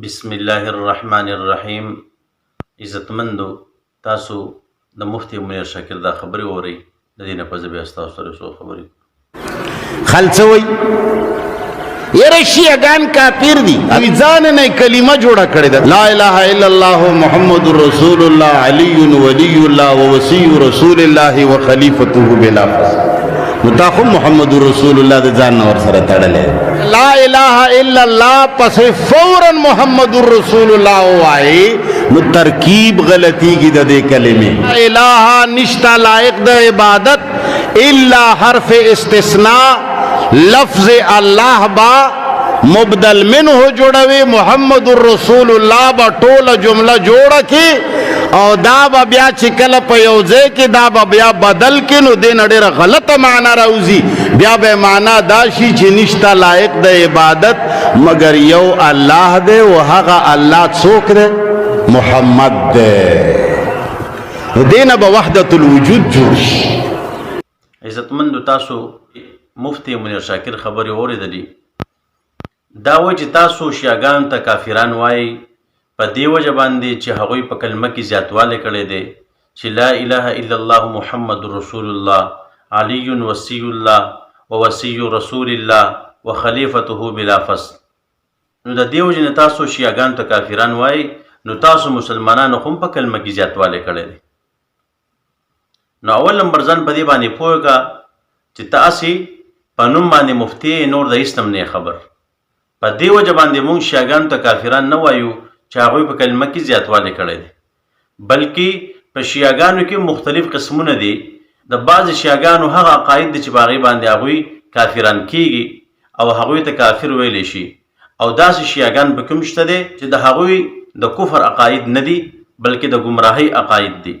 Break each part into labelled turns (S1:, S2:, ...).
S1: بسم الله الرحمن الرحیم. عزتمندو، تاسو د مفتی منیر شاکر دا خبرې اورئ. د دې نه په زه بیا ستاسو سره څو خبرې
S2: خلڅوي یره شیعگان کافر دي اوی ځان نه کلمه جوړه کړې ده لا اله الا الله محمد رسول الله علی ولی الله ووصی رسول الله وخلیفته بلا فصل متاخم محمد رسول الله د ځان نور سره تړلې لا اله الا الله پس فورا محمد رسول الله وای نو ترکیب غلطی کی د دې کلمې لا اله نشتا لائق د عبادت الا حرف استثناء لفظ اللہ با مبدل منہ جوڑوی محمد الرسول اللہ با ٹول جملہ جوڑا کی او دا با بیا چکل پیوزے کی دا با بیا بدل کی نو دین اڈیر غلط معنی روزی بیا بے معنی داشی چی نشتا لائق دے عبادت مگر یو اللہ دے و حقا اللہ چوک دے محمد دے دین با وحدت الوجود جوش.
S1: عزتمندو، تاسو مفتی منیر شاکر خبرې اورېدلې. دا وایي چې تاسو شیعاګانو ته کافران وایي په دې وجه باندې چې هغوی په کلمه کې زیاتوالی کړی دی چې لا اله الا الله محمد رسول الله علی وصی الله ووصی رسول الله وخلیفته بلا فصل. نو د دې وجې نه تاسو شیعاګانو ته کافران وایي، نو تاسو مسلمانانو هم په کلمه کې زیاتوالی کړی دی. نو اول نمبر ځان په دې باندې پوهېږه چې تاسې په نوم باندې مفتی نور د هېڅ نه خبر. په دې وجه باندې موږ شیعاګانو ته کافران نه وایو چې هغوی په کلمه کې زیاتوالی کړی دی، بلکې په شیعاګانو کې مختلف قسمونه دي. د بعضې شیعاګانو هغه عقاید دي چې په هغې باندې هغوی کافران کیږي او هغوی ته کافر ویلی شي، او داسې شیعاګان به کوم شته دی چې د هغوی د کفر عقاید نه دي بلکې د ګمراهۍ عقاید دي.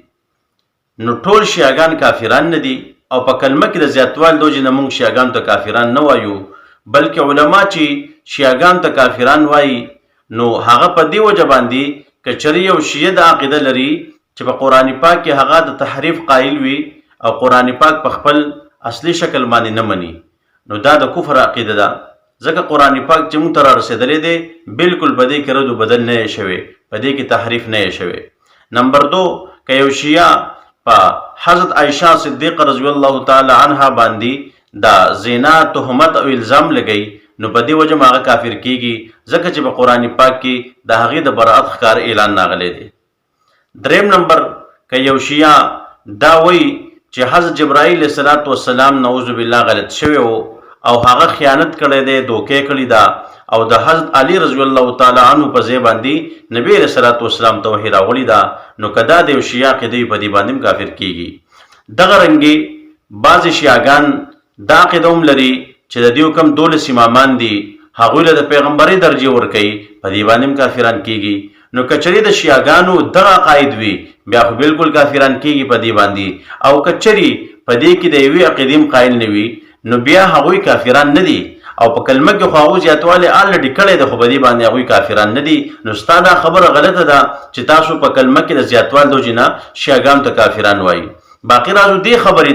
S1: نو ټول شیعاګان کافران نه دي، او په کلمه کې د زیاتوالي د وجې نه موږ شیعاګانو ته کافران نه وایو، بلکې علما چې شیعاګانو ته کافران وایي نو هغه په دې وجه باندې که چېرې یو شیعه د عقیده لري چې په قرآن پاک کې هغه د تحریف قایل وي او قرآن پاک په خپل اصلي شکل باندې نه مني، نو دا د کفر عقیده ده. ځکه قرآن پاک چې موږ ته را رسېدلی دی بالکل په دې کې رد و بدل نه یې شوی، په دې کې تحریف نه یې شوی. نمبر 2، که یو شیعه په حضرت عائشہ صدیقه رضی الله تعالی عنها باندې دا زنا تهمت او الزام لګی، نو په دې وجه هغه کافر کیږي، ځکه چې په قرآن پاک کې د هغې د براءت ښکار اعلان راغلی دی. 3 نمبر، که یو شیعه دا وایي چې حضرت جبرائیل علیه السلام نعوذ بالله غلط شوی و او هغه خیانت کړی دی، دوکې کړې ده، او د حضرت علی رضی الله تعالی عنه په ځای باندې نبی علیه السلام ته وحی راوړې ده، نو که دا د یو شیعه عقیده وي په دې باندې هم کافر کیږي. دغه رنګې بعضې شیعاګان دا عقیده هم لري چې د دې کوم 12 امامان دي هغوی له د پیغمبرۍ درجې ورکوي، په دې باندې هم کافران کیږي. نو که چېرې د شیعاګانو دغه عقاید وي بیا خو بالکل کافران کیږي په دې باندې، او که چېرې په دې کې د یوې عقیدې هم قایل نه وي نو بیا هغوی کافران نه دي، او په کلمه کې خو هغوی زیاتوالی آلرډي کړی دی خو په دې باندې هغوی کافران نه دي. نو ستا دا خبره غلطه ده چې تاسو په کلمه کې د زیاتوالي د وجې نه شیعاګانو ته کافران وایي. باقي راځو دې خبرې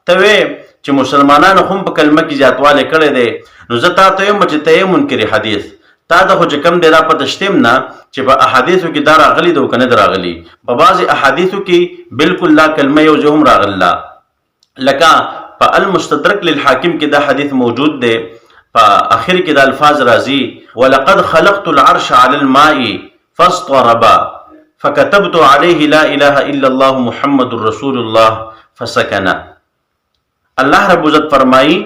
S1: ته وې چې مسلمانانو هم په کلمه کې زیاتوالی کړی دی، نو زه تا ته یم چې ته یې منکر حدیث، تا ته خو چې کوم دی دا پته شته نه چې په احادیثو کې دا راغلي ده او که نه ده راغلي. په بعضې احادیثو کې بالکل دا کلمه یو ځای هم راغله، لکه په المستدرک للحاکم کې دا حدیث موجود دی، په اخر کې دا الفاظ راځي ولقد خلقت العرش على الماء فاضطرب فكتبت عليه لا اله الا الله محمد رسول الله فسكن. الله رب عزت فرمایي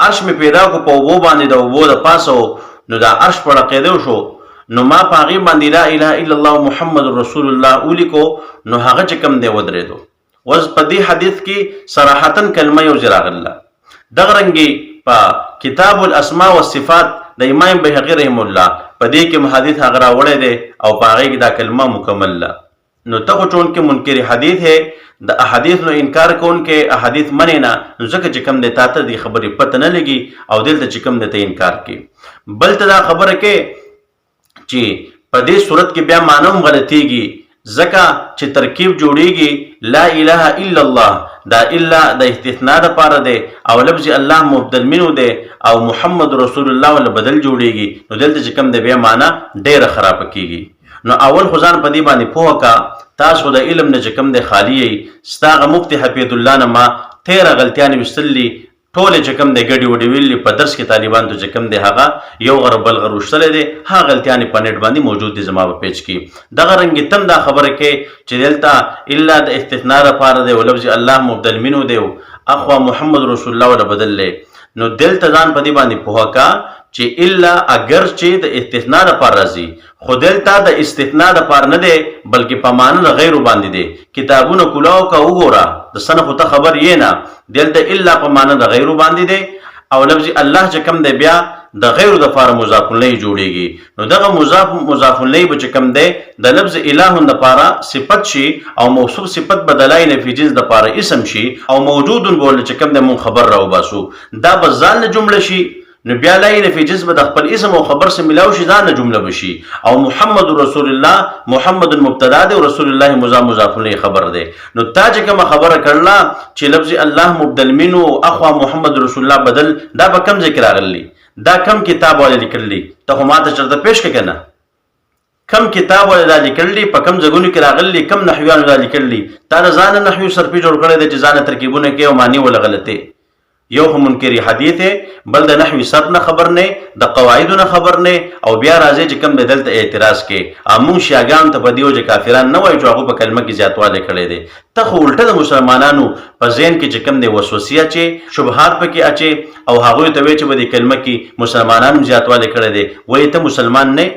S1: عرش مې پیدا کو په اوبو باندې، د اوبو د پاسه نو دا عرش په ړقېدو شو، نو ما په هغې باندې لا اله الا الله محمد رسول الله ولیکو، نو هغه چې کوم دی ودرېدو. اوس په دې حدیث کې صراحتا کلمه یو ځای راغله. دغه رنګې په کتاب الاسماء والصفات د امام بهقي رحم الله په دې کې حدیث هغه راوړی دی او په هغې کې دا کلمه مکمل ده. نو ته خو چونکې منکر حدیث ہے، د احادیث نو انکار کوونکې احادیث منې نه، نو ځکه چې کوم دی تا ته دې خبرې پته نه لګي او دلته چې کوم دی ته انکار کوي. بل ته دا خبره کې چې په دې صورت کې بیا معنی هم غلطېږي، ځکه چې ترکیب جوړیږي لا اله الا الله، دا الا د استثناء لپاره دی او لفظ الله مبدل منه دی او محمد رسول الله ولا بدل جوړیږي نو دلته چې کوم دی بیا معنا ډیره خراب کیږي. نو اول خو ځان په دې باندې پوه کا تاسو د علم نه چې کوم دی خالی یې ستاغه مفتی حفیظ الله نه ما 13 غلطیانې وستلې ټول چې کوم دی ګډي وډي ویلي په درس کې طالبان ته چې کوم دی هغه یو غر بل غر وشتلې دی هغه غلطیانې په نت باندې موجود دي زما په پیج کې دغه رنګ تم دا خبره کې چې دلته الا د استثناء لپاره دی او لفظ الله مبدل منه دی اخوا محمد رسول الله ولا بدل لې نو دلته ځان په دې باندې پوهه کا چې الا اگر چې د استثناء لپاره راځي خو دلته د استثناء لپاره نه دی بلکې په معنی د غیر باندې دی. کتابونه کلاو کا وګوره د صنف ته خبر یې نه دلته الا په معنی د غیر باندې دی او لفظ الله چې کوم دی بیا د غیر د لپاره مضاف الیه جوړیږي نو دغه مضاف الیه به چې کوم دی د لفظ اله د لپاره صفت شي او موصوف صفت بدلای نه فی جنس د لپاره اسم شي او موجود بول چې کوم دی مون خبر راو باسو دا به ځان جمله شي نو بیا لای فی جنس به د خپل اسم او خبر سره ملاو شي ځان جمله بشي او محمد رسول الله محمد مبتدا دی او رسول الله مضاف الیه خبر دی. نو تا چې کوم خبره کړله چې لفظ الله مبدل منه اخوا محمد رسول الله بدل دا به کم ذکر راغلی دا کم کتاب والے لیکلی ته ما ته چرته پیش کنه کم کتاب والے لیکلی په کم ځګونو کې راغلی کم نحویان لیکلی تا ځان نحوی سرپی جوړ کړی د ځان ترکیبونه کې او معنی ولا غلطه یو هم منکری حدیث بل د نحوی صرف نه خبر نه د قواعد نه خبر نه او بیا راځي چې کوم بدلته اعتراض کې امون شیاګان ته بدیو چې کافران نه وای چې هغه په کلمه کې زیاتواله کړي دي ته خو الټه د مسلمانانو په ذهن کې چې کوم دی وسوسه چې شبهات پکې اچي او هغه ته وی چې په دې کلمه کې مسلمانانو زیاتواله کړي دي وای ته مسلمان نه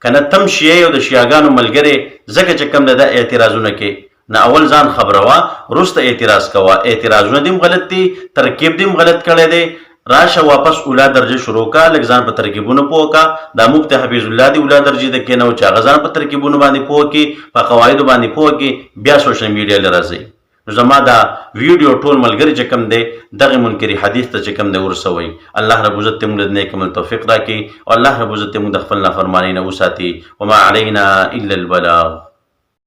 S1: کنه تم شیعه او د شیاګانو ملګری زکه چې کوم د اعتراضونه کې نه اول ځان خبروا رست اعتراض کوا اعتراضونه دیم غلط دي ترکیب دیم غلط کړي دي راشه واپس اوله درجه شروع کا لږ ځان په ترکیبونو پوکا د مفتی حفیظ الله دی اوله درجه د کینو چا غزان په ترکیبونو باندې پوکي په قواعد باندې پوکي بیا سوشل میډیا لرازي زما دا ویډیو ټول ملګری چې کوم دی دغه منکری حدیث ته چې کوم دی ورسوي الله رب عزت موږ د نیک عمل توفیق راکړي او الله رب عزت موږ د خپل نافرمانی نه وساتي وما علينا الا البلاغ.